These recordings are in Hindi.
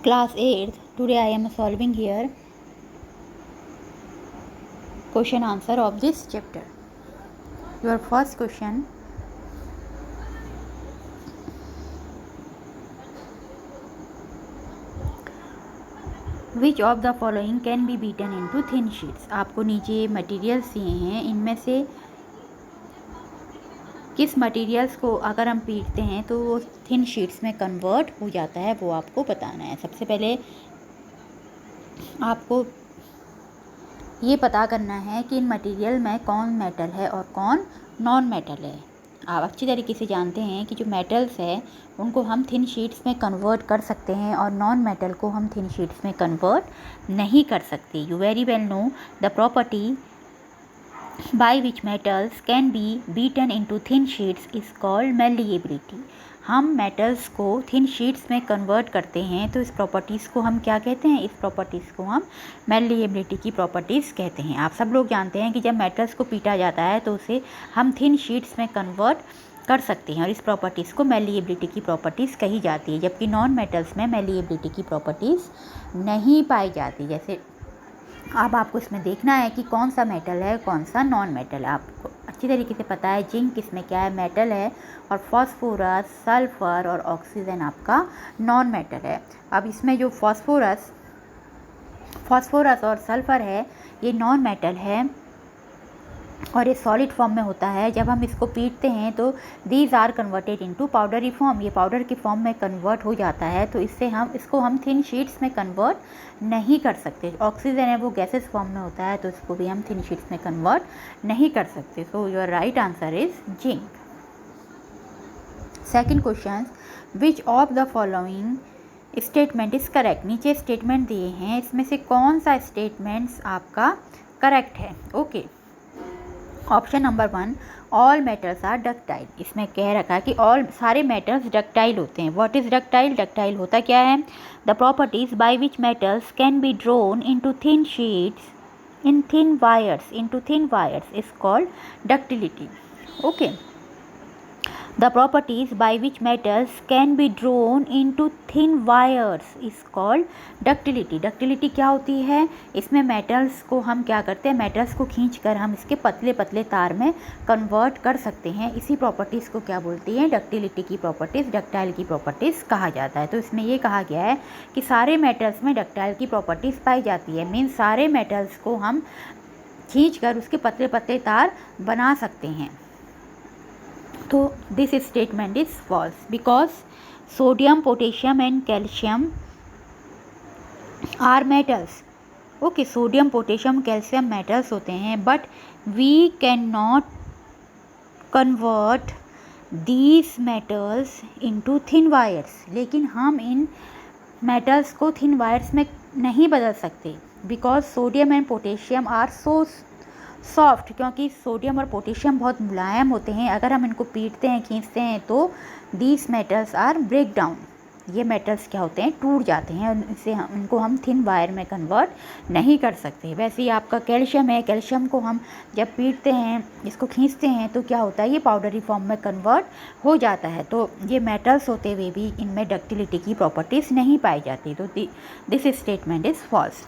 Class 8th. Today I am solving here question answer of this chapter. Your first question. Which of the following can be beaten into thin sheets? आपको नीचे मटेरियल्स दिए हैं, इनमें से किस मटेरियल्स को अगर हम पीटते हैं तो वो थिन शीट्स में कन्वर्ट हो जाता है, वो आपको बताना है। सबसे पहले आपको ये पता करना है कि इन मटेरियल में कौन मेटल है और कौन नॉन मेटल है। आप अच्छी तरीके से जानते हैं कि जो मेटल्स है उनको हम थिन शीट्स में कन्वर्ट कर सकते हैं और नॉन मेटल को हम थिन शीट्स में कन्वर्ट नहीं कर सकते। You very well know the property by which metals can be beaten into thin sheets is called malleability। हम मेटल्स को थिन शीट्स में कन्वर्ट करते हैं तो इस प्रॉपर्टीज़ को हम क्या कहते हैं? इस प्रॉपर्टीज़ को हम malleability की प्रॉपर्टीज़ कहते हैं। आप सब लोग जानते हैं कि जब मेटल्स को पीटा जाता है तो उसे हम थिन शीट्स में कन्वर्ट कर सकते हैं और इस प्रॉपर्टीज़ को malleability की प्रॉपर्टीज़ कही जाती है, जबकि नॉन मेटल्स में malleability की प्रॉपर्टीज़ नहीं पाई जाती। जैसे अब आपको इसमें देखना है कि कौन सा मेटल है, कौन सा नॉन मेटल है। आपको अच्छी तरीके से पता है जिंक इसमें क्या है, मेटल है, और फॉस्फोरस, सल्फर और ऑक्सीजन आपका नॉन मेटल है। अब इसमें जो फॉस्फोरस और सल्फर है ये नॉन मेटल है और ये सॉलिड फॉर्म में होता है। जब हम इसको पीटते हैं तो these are converted into powdery form, ये पाउडर की फॉर्म में कन्वर्ट हो जाता है। तो इसको हम थिन शीट्स में कन्वर्ट नहीं कर सकते। ऑक्सीजन है वो गैसेस फॉर्म में होता है तो इसको भी हम थिन शीट्स में कन्वर्ट नहीं कर सकते। So your right answer is zinc. Second question, which of the following statement is correct. नीचे स्टेटमेंट दिए हैं, इसमें से कौन सा स्टेटमेंट्स आपका करेक्ट है? Okay, option number 1, all metals are ductile. इसमें कह रखा है कि सारे मेटल्स डक्टाइल होते हैं। What is ductile? डक्टाइल होता क्या है? The properties bye which metals can be drawn into thin sheets in thin wires is called ductility. Okay, the properties by which metals can be drawn into thin wires is called ductility। ductility क्या होती है? इसमें मेटल्स को हम क्या करते हैं, मेटल्स को खींचकर हम इसके पतले पतले तार में कन्वर्ट कर सकते हैं। इसी प्रॉपर्टीज़ को क्या बोलती हैं? डक्टिलिटी की प्रॉपर्टीज़, डक्टाइल की प्रॉपर्टीज़ कहा जाता है। तो इसमें ये कहा गया है कि सारे मेटल्स में डक्टाइल की प्रॉपर्टीज़ पाई जाती है। मीन्स सारे मेटल्स को हम खींचकर उसके पतले पतले तार बना सकते हैं। तो this statement is false because sodium, potassium and calcium are metals. Okay, sodium, potassium, calcium metals होते हैं, but we can not convert these metals into thin wires. लेकिन हम इन मेटल्स को थिन वायर्स में नहीं बदल सकते because sodium and potassium are so soft, क्योंकि सोडियम और पोटेशियम बहुत मुलायम होते हैं। अगर हम इनको पीटते हैं, खींचते हैं तो these metals are break down. ये मेटल्स क्या होते हैं? टूट जाते हैं और इनको हम थिन वायर में कन्वर्ट नहीं कर सकते। वैसे ही आपका कैल्शियम है, कैल्शियम को हम जब पीटते हैं, इसको खींचते हैं तो क्या होता है? ये पाउडरी फॉर्म में कन्वर्ट हो जाता है। तो ये मेटल्स होते हुए भी इनमें डक्टिलिटी की प्रॉपर्टीज़ नहीं पाई जाती। तो this statement is false.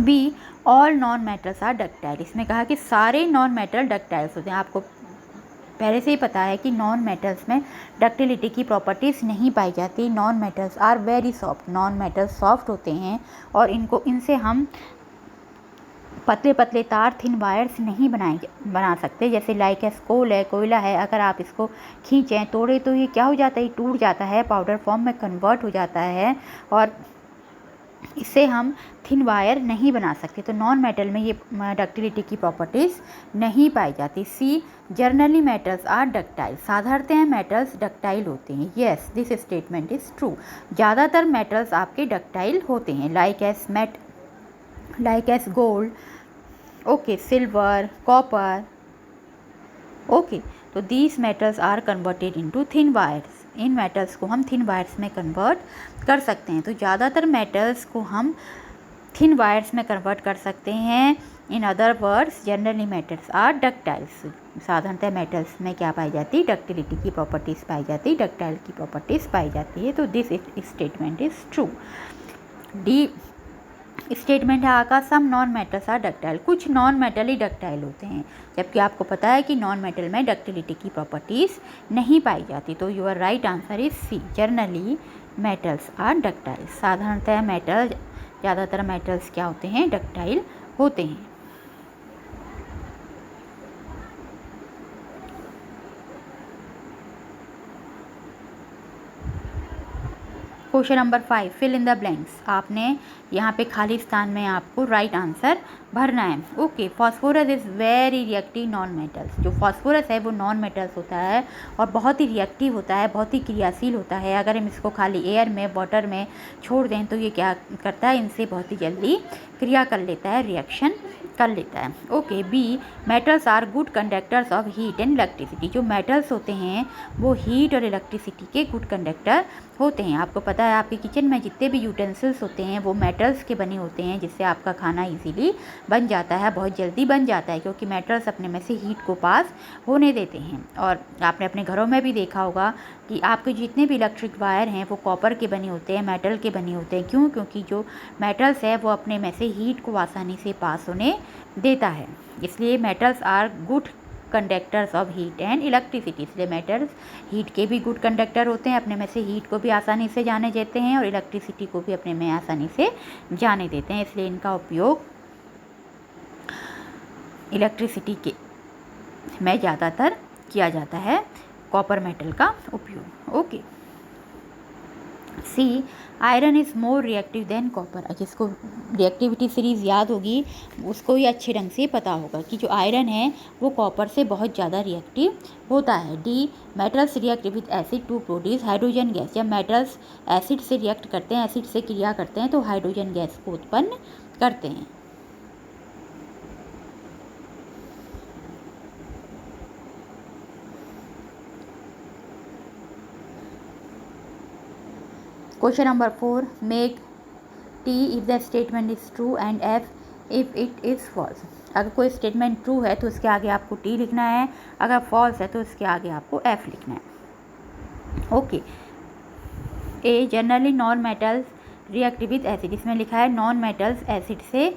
B, all non metals are ductile. इसमें कहा कि सारे नॉन मेटल डक्टाइल्स होते हैं। आपको पहले से ही पता है कि नॉन मेटल्स में डक्टिलिटी की प्रॉपर्टीज़ नहीं पाई जाती। Non metals are very soft, non metals soft होते हैं और इनसे हम पतले पतले तार, थिन वायर्स नहीं बना सकते। जैसे लाइक एस कोल है, कोयला है, अगर आप इसको खींचें, तोड़े तो ये क्या हो जाता है? टूट जाता है, पाउडर फॉर्म में कन्वर्ट हो जाता है और इससे हम थिन वायर नहीं बना सकते। तो नॉन मेटल में ये डक्टिलिटी की प्रॉपर्टीज़ नहीं पाई जाती। C, generally metals are ductile. साधारणतः मेटल्स डक्टाइल होते हैं। Yes, this statement is true. ज़्यादातर मेटल्स आपके डक्टाइल होते हैं, like as gold, okay, silver, copper. Okay, तो these metals are converted into thin wires. इन मेटल्स को हम थिन वायर्स में कन्वर्ट कर सकते हैं। तो ज़्यादातर मेटल्स को हम थिन वायर्स में कन्वर्ट कर सकते हैं। In other words, generally metals are ductiles. साधारणतः मेटल्स में क्या पाई जाती है, डक्टिलिटी की प्रॉपर्टीज़ पाई जाती है, डक्टाइल की प्रॉपर्टीज़ पाई जाती है। तो this statement is true. D statement है Akash, some non metals are ductile, कुछ नॉन मेटल ही डक्टाइल होते हैं, जबकि आपको पता है कि नॉन मेटल में डक्टिलिटी की प्रॉपर्टीज़ नहीं पाई जाती। तो your right answer is C, generally metals are ductile. साधारणतः मेटल, ज़्यादातर मेटल्स क्या होते हैं, डक्टाइल होते हैं। Question number 5, fill in the blanks. आपने यहाँ पे खाली स्थान में आपको राइट आंसर भरना है। Okay, phosphorus is very reactive non metals. जो फॉस्फोरस है वो नॉन मेटल्स होता है और बहुत ही रिएक्टिव होता है, बहुत ही क्रियाशील होता है। अगर हम इसको खाली एयर में, वाटर में छोड़ दें तो ये क्या करता है, इनसे बहुत ही जल्दी क्रिया कर लेता है, रिएक्शन कर लेता है। Okay, B, metals are good conductors of heat and electricity. जो मेटल्स होते हैं वो हीट और इलेक्ट्रिसिटी के गुड कंडक्टर होते हैं। आपको पता है आपके किचन में जितने भी यूटेंसिल्स होते हैं वो मेटल्स के बने होते हैं, जिससे आपका खाना इजीली बन जाता है, बहुत जल्दी बन जाता है, क्योंकि मेटल्स अपने में से हीट को पास होने देते हैं। और आपने अपने घरों में भी देखा होगा कि आपके जितने भी इलेक्ट्रिक वायर हैं वो कॉपर के बने होते हैं, मेटल के बने होते हैं। क्यों? क्योंकि जो मेटल्स है वो अपने में से हीट को आसानी से पास होने देता है, इसलिए metals are good conductors of heat and electricity. इसलिए मेटल्स हीट के भी गुड कंडक्टर होते हैं, अपने में से हीट को भी आसानी से जाने देते हैं और इलेक्ट्रिसिटी को भी अपने में आसानी से जाने देते हैं, इसलिए इनका उपयोग इलेक्ट्रिसिटी के में ज़्यादातर किया जाता है, कॉपर मेटल का उपयोग। Okay, C, iron is more reactive than copper. जिसको रिएक्टिविटी सीरीज़ याद होगी उसको ये अच्छे ढंग से पता होगा कि जो आयरन है वो कॉपर से बहुत ज़्यादा रिएक्टिव होता है। D, metals react with acid to produce hydrogen gas. जब मेटल्स एसिड से रिएक्ट करते हैं, एसिड से क्रिया करते हैं तो हाइड्रोजन गैस को उत्पन्न करते हैं। Question number 4, make T if the statement is true and F if it is false. अगर कोई स्टेटमेंट ट्रू है तो उसके आगे आपको टी लिखना है, अगर फॉल्स है तो उसके आगे आपको एफ लिखना है। Okay, A, generally non metals react with acid. इसमें लिखा है नॉन मेटल्स एसिड से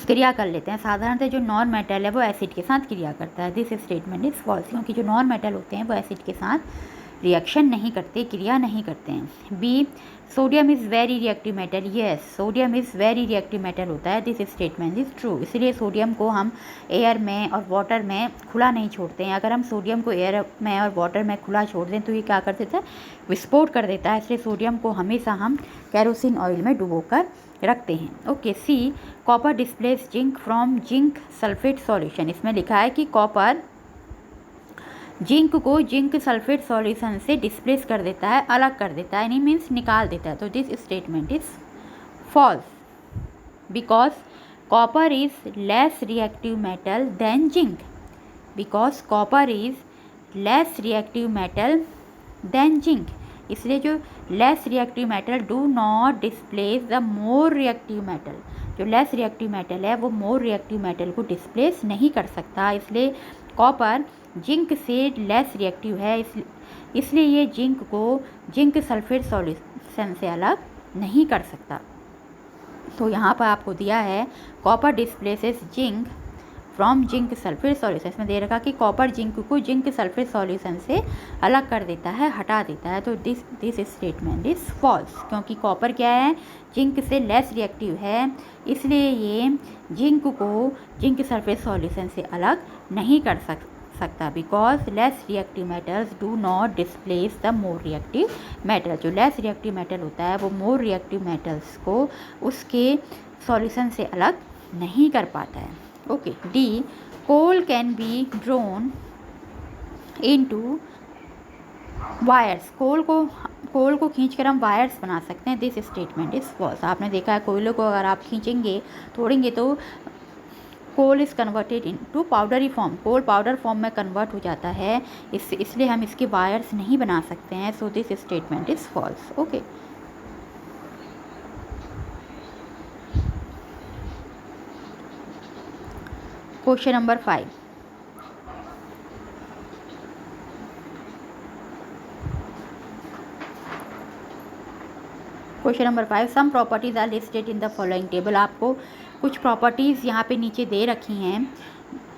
क्रिया कर लेते हैं। साधारणतः जो नॉन मेटल है वो एसिड के साथ क्रिया करता है। दिस स्टेटमेंट इज़ फॉल्स, क्योंकि जो नॉन मेटल होते हैं वो एसिड के साथ रिएक्शन नहीं करते, क्रिया नहीं करते हैं। B, sodium is very reactive metal. Yes, sodium is very reactive metal होता है। This statement is true. इसलिए सोडियम को हम एयर में और वाटर में खुला नहीं छोड़ते हैं। अगर हम सोडियम को एयर में और वाटर में खुला छोड़ दें तो ये क्या कर देता है, विस्फोट कर देता है। इसलिए सोडियम को हमेशा हम केरोसिन ऑयल में डुबो कर रखते हैं। Okay, C, copper displace zinc from zinc sulphate solution. इसमें लिखा है कि कॉपर जिंक को जिंक सल्फेट सॉल्यूशन से डिस्प्लेस कर देता है, अलग कर देता है, यानी मीन्स निकाल देता है। तो this statement is false, because copper is less reactive metal than zinc. Because copper is less reactive metal than zinc. इसलिए जो less reactive metal do not displace the more reactive metal. जो लेस रिएक्टिव मेटल है वो मोर रिएक्टिव मेटल को डिस्प्लेस नहीं कर सकता। इसलिए कॉपर जिंक से लेस रिएक्टिव है, इसलिए ये जिंक को जिंक सल्फेट सॉल्यूशन से अलग नहीं कर सकता। तो यहाँ पर आपको दिया है copper displaces zinc from zinc sulphate solution. इसमें दे रखा कि कॉपर जिंक को जिंक सल्फेट सॉल्यूशन से अलग कर देता है, हटा देता है। तो दिस स्टेटमेंट इज फॉल्स, क्योंकि कॉपर क्या है, जिंक से लेस रिएक्टिव है, इसलिए ये जिंक को जिंक सल्फेट सॉल्यूशन से अलग नहीं कर सकता। Because less reactive metals do not displace the more reactive metal. जो लेस रिएक्टिव मेटल होता है वो मोर रिएक्टिव मेटल्स को उसके सॉल्यूशन से अलग नहीं कर पाता है। Okay, D, coal can be drawn into wires. Coal को खींचकर हम वायर्स बना सकते हैं। This statement is false. आपने देखा है कोयले को अगर आप खींचेंगे, तोड़ेंगे तो coal is converted into powdery form. Coal powder form में कन्वर्ट हो जाता है, इसलिए हम इसके वायर्स नहीं बना सकते हैं। So this statement is false. Okay, question number 5, question number 5, some properties are listed in the following table. आपको कुछ प्रॉपर्टीज़ यहाँ पे नीचे दे रखी हैं।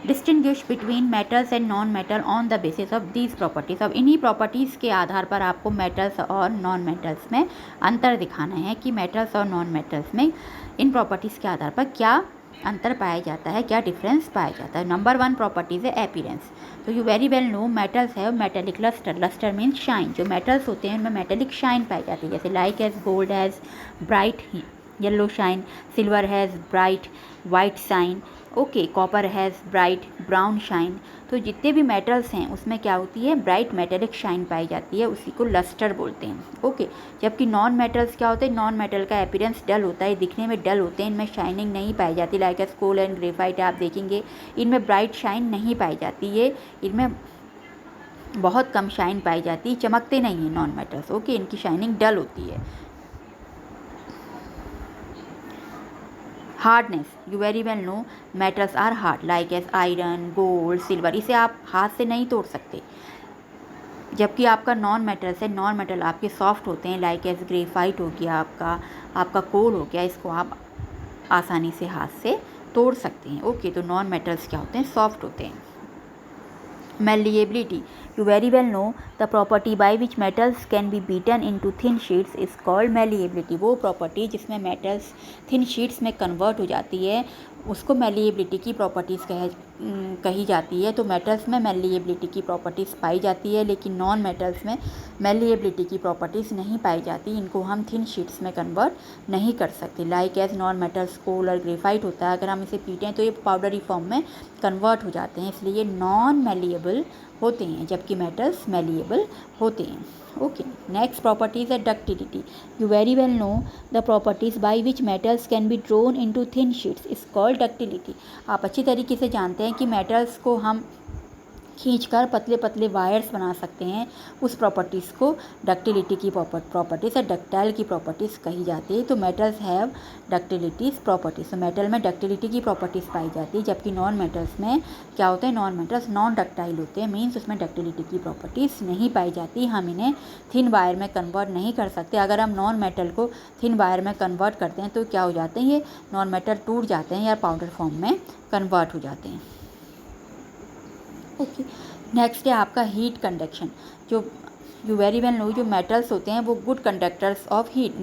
Distinguish between metals and non metal on the basis of these properties. अब इन्हीं प्रॉपर्टीज़ के आधार पर आपको मेटल्स और नॉन मेटल्स में अंतर दिखाना है कि मेटल्स और नॉन मेटल्स में इन प्रॉपर्टीज़ के आधार पर क्या अंतर पाया जाता है, क्या डिफरेंस पाया जाता है। नंबर 1 प्रॉपर्टीज़ है अपीयरेंस। तो you very well know metals है metallic lustre. Lustre means shine. जो मेटल्स होते हैं उनमें मेटेलिक शाइन पाई जाती है, जैसे like as gold has bright yellow shine, silver has bright white shine, okay, copper has bright brown shine. तो जितने भी मेटल्स हैं उसमें क्या होती है, ब्राइट मेटेलिक शाइन पाई जाती है, उसी को लस्टर बोलते हैं, ओके। जबकि नॉन मेटल्स क्या होते हैं, नॉन मेटल का अपीयरेंस डल होता है, दिखने में डल होते हैं, इनमें शाइनिंग नहीं पाई जाती। Like as coal and graphite आप देखेंगे इनमें ब्राइट शाइन नहीं पाई जाती है, इनमें बहुत कम शाइन पाई जाती है, चमकते नहीं हैं नॉन मेटल्स, ओके, इनकी शाइनिंग डल होती है। Hardness, you very well know metals are hard, like as iron, gold, silver, इसे आप हाथ से नहीं तोड़ सकते। जबकि आपका नॉन मेटल्स है, नॉन मेटल आपके सॉफ्ट होते हैं, लाइक एज ग्रेफाइट हो गया, आपका कोल हो गया, इसको आप आसानी से हाथ से तोड़ सकते हैं, ओके। तो नॉन मेटल्स क्या होते हैं, सॉफ्ट होते हैं। Malleability, you very well know the property by which metals can be beaten into thin sheets is called malleability। वो प्रॉपर्टी जिसमें मेटल्स थिन शीट्स में कन्वर्ट हो जाती है उसको malleability की प्रॉपर्टीज़ कही जाती है। तो मेटल्स में malleability की प्रॉपर्टीज़ पाई जाती है, लेकिन नॉन मेटल्स में malleability की प्रॉपर्टीज़ नहीं पाई जाती, इनको हम थिन शीट्स में कन्वर्ट नहीं कर सकते। लाइक एज नॉन मेटल्स कोल और ग्रेफाइट होता है, अगर हम इसे पीटें तो ये पाउडरी फॉर्म में कन्वर्ट हो जाते हैं, इसलिए नॉन malleable होते हैं, जबकि मेटल्स malleable होते हैं, ओके। नेक्स्ट प्रॉपर्टीज़ है ductility. You very well know the properties by which metals can be drawn into thin sheets is called ductility. आप अच्छी तरीके से जानते हैं कि मेटल्स को हम खींचकर पतले पतले वायर्स बना सकते हैं, उस प्रॉपर्टीज़ को डक्टिलिटी की प्रॉपर्टीज़ या डक्टाइल की प्रॉपर्टीज़ कही जाती है। तो मेटल्स हैव डक्टिलिटीज़ प्रॉपर्टीज़, तो मेटल में डक्टिलिटी की प्रॉपर्टीज़ पाई जाती है, जबकि नॉन मेटल्स में क्या होते हैं, नॉन मेटल्स नॉन डक्टाइल होते हैं, मीन्स उसमें डक्टिलिटी की प्रॉपर्टीज़ नहीं पाई जाती, हम इन्हें थिन वायर में कन्वर्ट नहीं कर सकते। अगर हम नॉन मेटल को थिन वायर में कन्वर्ट करते हैं तो क्या हो जाते हैं, ये नॉन मेटल टूट जाते हैं या पाउडर फॉर्म में कन्वर्ट हो जाते हैं, ओके। नेक्स्ट है आपका हीट कंडक्शन। जो यू वेरी वेल नो जो मेटल्स होते हैं वो good conductors of heat,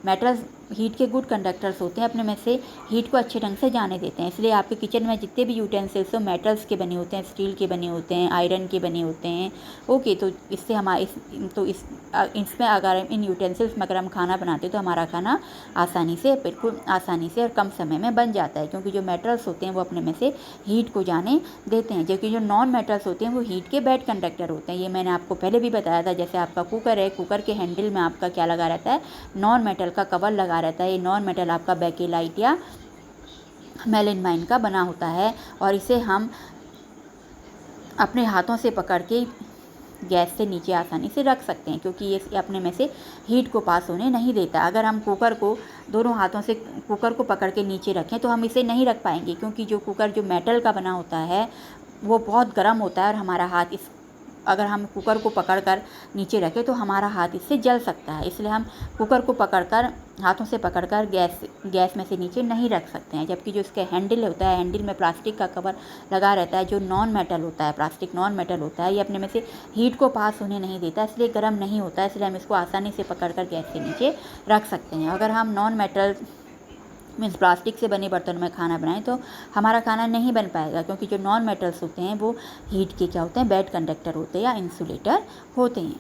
metals heat के गुड कंडक्टर्स होते हैं, अपने में से हीट को अच्छे ढंग से जाने देते हैं, इसलिए आपके किचन में जितने भी यूटेंसिल्स हो मेटल्स के बने होते हैं, स्टील के बने होते हैं, आयरन के बने होते हैं, ओके। तो इससे हमारे इसमें अगर इन यूटेंसिल्स में अगर हम खाना बनाते हैं तो हमारा खाना आसानी से, बिल्कुल आसानी से और कम समय में बन जाता है, क्योंकि जो मेटल्स होते हैं वो अपने में से हीट को जाने देते हैं। जबकि जो नॉन मेटल्स होते हैं वो हीट के बैड कंडक्टर होते हैं, ये मैंने आपको पहले भी बताया था। जैसे आपका कुकर है, कुकर के हैंडल में आपका क्या लगा रहता है, नॉन मेटल का कवर लगा रहता है। ये नॉन मेटल आपका बेकेलाइट या मेलामाइन का बना होता है, और इसे हम अपने हाथों से पकड़ के गैस से नीचे आसानी से रख सकते हैं, क्योंकि ये अपने में से हीट को पास होने नहीं देता। अगर हम कुकर को दोनों हाथों से कुकर को पकड़ के नीचे रखें तो हम इसे नहीं रख पाएंगे, क्योंकि जो कुकर जो मेटल का बना होता है वो बहुत गर्म होता है, और हमारा हाथ अगर हम कुकर को पकड़कर नीचे रखें तो हमारा हाथ इससे जल सकता है, इसलिए हम कुकर को पकड़कर हाथों से पकड़कर गैस में से नीचे नहीं रख सकते हैं। जबकि जो इसका हैंडल होता है, हैंडल में प्लास्टिक का कवर लगा रहता है, जो नॉन मेटल होता है, प्लास्टिक नॉन मेटल होता है, ये अपने में से हीट को पास होने नहीं देता, इसलिए गर्म नहीं होता है, इसलिए हम इसको आसानी से पकड़कर गैस के नीचे रख सकते हैं। अगर हम नॉन मेटल मीन्स प्लास्टिक से बने बर्तन में खाना बनाएं तो हमारा खाना नहीं बन पाएगा, क्योंकि जो नॉन मेटल्स होते हैं वो हीट के क्या होते हैं, बैड कंडक्टर होते हैं या इंसुलेटर होते हैं।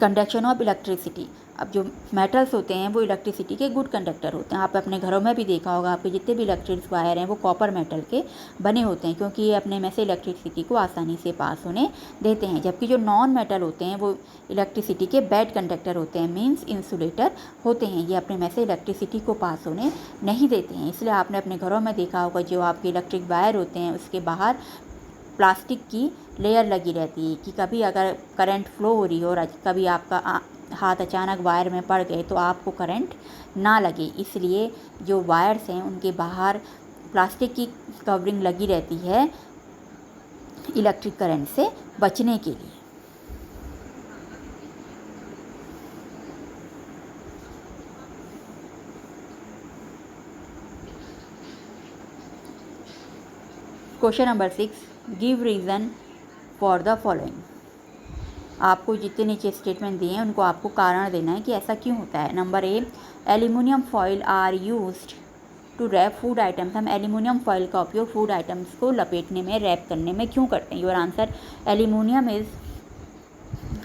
Conduction of electricity. अब जो मेटल्स होते हैं वो इलेक्ट्रिसिटी के गुड कंडक्टर होते हैं। आप अपने घरों में भी देखा होगा, आपके जितने भी इलेक्ट्रिक वायर हैं वो कॉपर मेटल के बने होते हैं, क्योंकि ये अपने में से इलेक्ट्रिसिटी को आसानी से पास होने देते हैं। जबकि जो नॉन मेटल होते हैं वो इलेक्ट्रिसिटी के बैड कंडक्टर होते हैं, मीन्स इंसुलेटर होते हैं, ये अपने में से इलेक्ट्रिसिटी को पास होने नहीं देते हैं। इसलिए आपने अपने घरों में देखा होगा, जो आपके इलेक्ट्रिक वायर होते हैं उसके बाहर प्लास्टिक की लेयर लगी रहती है, कि कभी अगर करंट फ्लो हो रही हो और कभी आपका हाथ अचानक वायर में पड़ गए तो आपको करंट ना लगे, इसलिए जो वायर्स हैं उनके बाहर प्लास्टिक की कवरिंग लगी रहती है इलेक्ट्रिक करंट से बचने के लिए। Question number 6, give reason for the following. आपको जितने नीचे स्टेटमेंट दिए हैं उनको आपको कारण देना है कि ऐसा क्यों होता है। Number A, aluminium foil are used to wrap food items. हम एल्यूमिनियम फॉइल का उपयोग फूड आइटम्स को लपेटने में, रैप करने में क्यों करते हैं। Your answer, aluminium is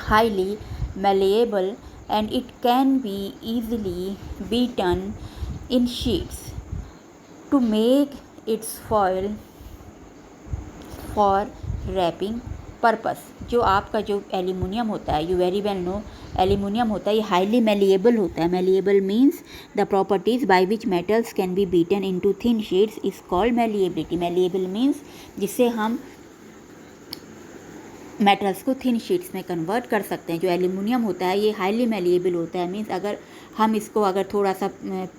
highly malleable and it can be easily beaten in sheets to make its foil for wrapping purpose। जो आपका जो एल्यूमिनियम होता है, you very well know, aluminium होता है ये हाईली मेलिएबल होता है। Malleable means the properties by which metals can be beaten into thin sheets is called malleability. Malleable means जिससे हम मेटल्स को थिन शीट्स में कन्वर्ट कर सकते हैं। जो एल्यूमिनियम होता है ये हाईली मेलिएबल होता है, मीन्स अगर हम इसको अगर थोड़ा सा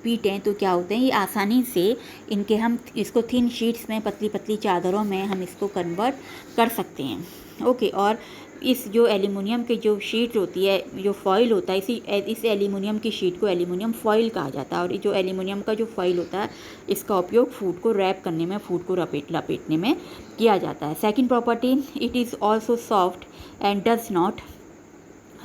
पीटें तो क्या होते हैं, ये आसानी से इनके हम इसको थिन शीट्स में, पतली पतली चादरों में हम इसको कन्वर्ट कर सकते हैं। ओके, और इस जो एल्यूमिनियम की जो शीट होती है, जो फॉइल होता है, इस एल्यूमिनियम की शीट को एल्यूमिनियम फॉइल कहा जाता है। और जो एल्यूमिनियम का जो फॉइल होता है इसका उपयोग फूड को रैप करने में, फूड को लपेटने में किया जाता है। Second property, it is also soft and does not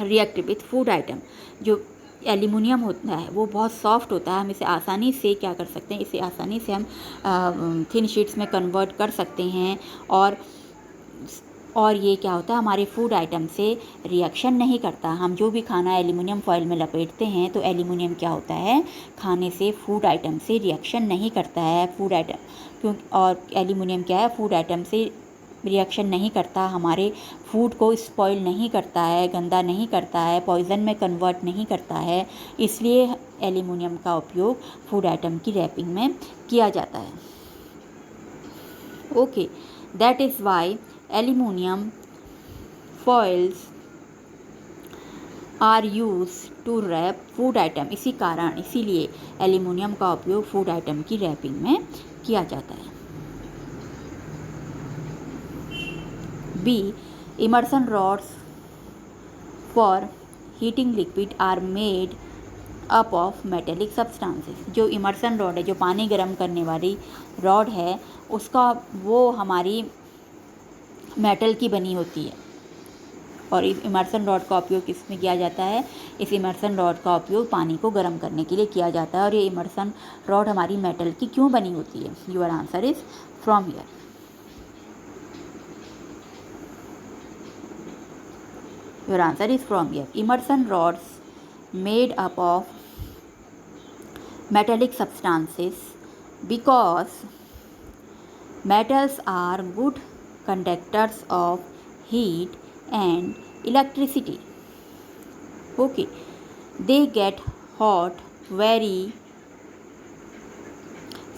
react with food item. जो एल्यूमिनियम होता है वो बहुत सॉफ्ट होता है, हम इसे आसानी से क्या कर सकते हैं, इसे आसानी से हम थिन शीट्स में कन्वर्ट कर सकते हैं। और ये क्या होता है, हमारे फूड आइटम से रिएक्शन नहीं करता। हम जो भी खाना एल्यूमिनियम फॉइल में लपेटते हैं तो एल्यूमिनियम क्या होता है, खाने से फूड आइटम से रिएक्शन नहीं करता है। फूड आइटम क्यों, और एल्यूमिनियम क्या है, फूड आइटम से रिएक्शन नहीं करता, हमारे फूड को स्पॉइल नहीं करता है, गंदा नहीं करता है, पॉइज़न में कन्वर्ट नहीं करता है। इसलिए एल्यूमिनियम का उपयोग फूड आइटम की रैपिंग में किया जाता है। Okay, that is why aluminium foils are use to wrap food item. इसीलिए एल्यूमिनियम का उपयोग फूड आइटम की रैपिंग में किया जाता है। B, immersion rods for heating liquid are made up of metallic substances. जो इमर्सन रॉड है, जो पानी गर्म करने वाली रॉड है, उसका वो हमारी मेटल की बनी होती है। और इस इमर्सन रॉड का उपयोग किसमें किया जाता है, इस इमर्सन रॉड का उपयोग पानी को गर्म करने के लिए किया जाता है। और ये इमर्सन रॉड हमारी मेटल की क्यों बनी होती है। Your answer is from here. Your answer is from here. Immersion rods made up of metallic substances because metals are good conductors of heat and electricity. Okay, they get hot very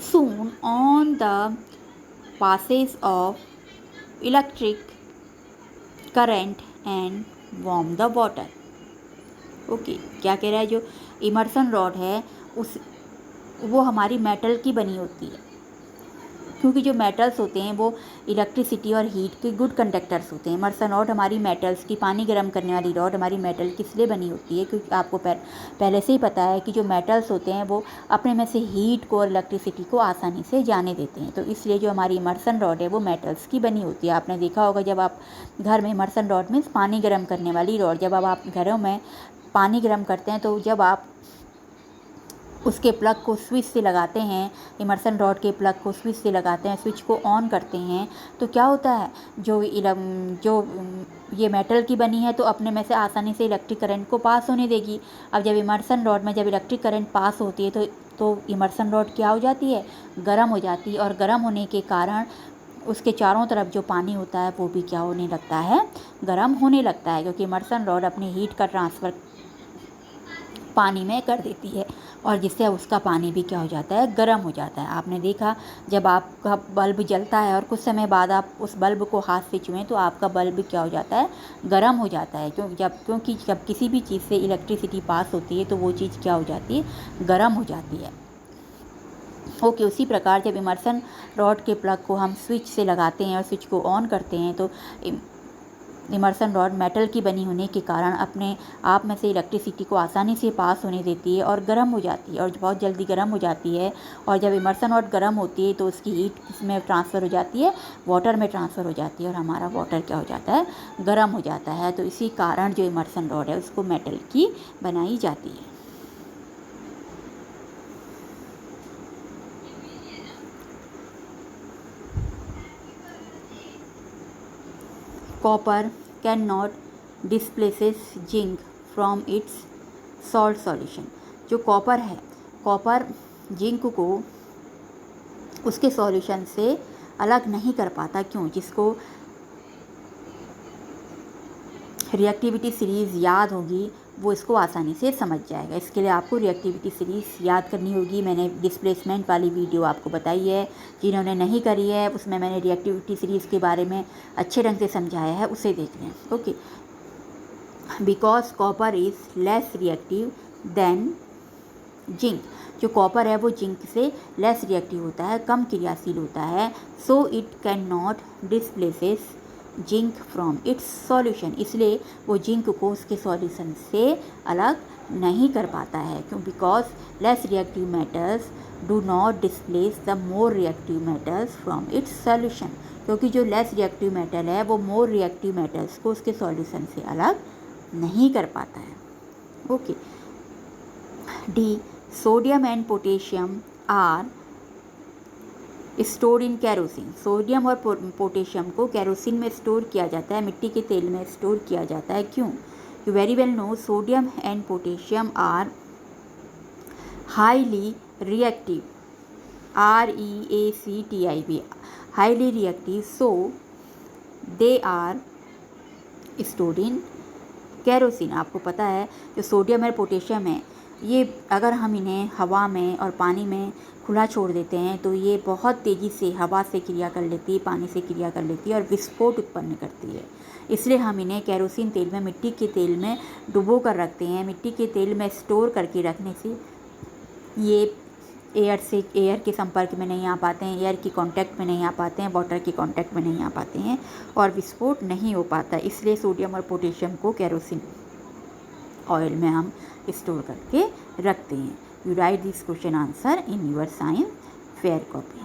soon on the passage of electric current and warm the water. Okay, क्या कह रहा है, जो इमर्सन रॉड है वो हमारी मेटल की बनी होती है, क्योंकि जो मेटल्स होते हैं वो इलेक्ट्रिसिटी और हीट के गुड कंडक्टर्स होते हैं। इमर्सन रॉड हमारी मेटल्स की, पानी गर्म करने वाली रॉड हमारी मेटल किस लिए बनी होती है, क्योंकि आपको पहले से ही पता है कि जो मेटल्स होते हैं वो अपने में से हीट को और इलेक्ट्रिसिटी को आसानी से जाने देते हैं। तो इसलिए जो हमारी इमर्सन रॉड है वो मेटल्स की बनी होती है। आपने देखा होगा जब आप घर में, इमर्सन रॉड मीन्स पानी गर्म करने वाली रॉड, जब आप घरों में पानी गर्म करते हैं तो जब आप उसके प्लग को स्विच से लगाते हैं, इमर्सन रॉड के प्लग को स्विच से लगाते हैं, स्विच को ऑन करते हैं, तो क्या होता है, जो ये मेटल की बनी है तो अपने में से आसानी से इलेक्ट्रिक करंट को पास होने देगी। अब जब इमर्सन रॉड में जब इलेक्ट्रिक करंट पास होती है तो इमर्सन रॉड क्या हो जाती है, गर्म हो जाती है। और गर्म होने के कारण उसके चारों तरफ जो पानी होता है वो भी क्या होने लगता है, गर्म होने लगता है, क्योंकि इमर्सन रॉड अपनी हीट का ट्रांसफ़र पानी में कर देती है और जिससे उसका पानी भी क्या हो जाता है, गर्म हो जाता है। आपने देखा जब आपका बल्ब जलता है और कुछ समय बाद आप उस बल्ब को हाथ से छुएं तो आपका बल्ब क्या हो जाता है, गर्म हो जाता है। क्योंकि जब किसी भी चीज़ से इलेक्ट्रिसिटी पास होती है तो वो चीज़ क्या हो जाती है, गर्म हो जाती है। ओके, उसी प्रकार जब इमर्सन रॉड के प्लग को हम स्विच से लगाते हैं और स्विच को ऑन करते हैं तो इमर्सन रॉड मेटल की बनी होने के कारण अपने आप में से इलेक्ट्रिसिटी को आसानी से पास होने देती है और गर्म हो जाती है, और बहुत जल्दी गर्म हो जाती है। और जब इमर्सन रॉड गर्म होती है तो उसकी हीट किसमें ट्रांसफ़र हो जाती है, वाटर में ट्रांसफ़र हो जाती है, और हमारा वाटर क्या हो जाता है, गर्म हो जाता है। तो इसी कारण जो इमर्सन रॉड है उसको मेटल की बनाई जाती है। Copper can not displaces zinc from its salt solution. जो कॉपर है, कॉपर जिंक को उसके सॉल्यूशन से अलग नहीं कर पाता। क्यों? जिसको रिएक्टिविटी सीरीज़ याद होगी वो इसको आसानी से समझ जाएगा। इसके लिए आपको रिएक्टिविटी सीरीज़ याद करनी होगी। मैंने डिस्प्लेसमेंट वाली वीडियो आपको बताई है, जिन्होंने नहीं करी है उसमें मैंने रिएक्टिविटी सीरीज़ के बारे में अच्छे ढंग से समझाया है, उसे देख लें। Okay, because copper is less reactive than zinc. जो कॉपर है वो जिंक से लेस रिएक्टिव होता है, कम क्रियाशील होता है। So it can not displaces zinc from its solution. इसलिए वो जिंक को उसके सॉल्यूशन से अलग नहीं कर पाता है। क्यों? Because less reactive metals do not displace the more reactive metals from its solution. क्योंकि जो लेस रिएक्टिव मेटल है वो मोर रिएक्टिव मेटल्स को उसके सॉल्यूशन से अलग नहीं कर पाता है। Okay, D, sodium and potassium are store in kerosene. Sodium और पोटेशियम को कैरोसिन में स्टोर किया जाता है, मिट्टी के तेल में स्टोर किया जाता है। क्यों? You very well know sodium and potassium are highly reactive, REACTIV, highly reactive, so they are store in kerosene. आपको पता है जो सोडियम और पोटेशियम है, ये अगर हम इन्हें हवा में और पानी में खुला छोड़ देते हैं तो ये बहुत तेज़ी से हवा से क्रिया कर लेती है, पानी से क्रिया कर लेती है और विस्फोट उत्पन्न करती है। इसलिए हम इन्हें कैरोसिन तेल में, मिट्टी के तेल में डुबो कर रखते हैं। मिट्टी के तेल में स्टोर करके रखने से ये एयर के संपर्क में नहीं आ पाते हैं, एयर की कांटेक्ट में नहीं आ पाते हैं, वाटर के कांटेक्ट में नहीं आ पाते हैं और विस्फोट नहीं हो पाता। इसलिए सोडियम और पोटेशियम को कैरोसिन ऑयल में हम स्टोर करके रखते हैं। You right this question answer in your science fair copy.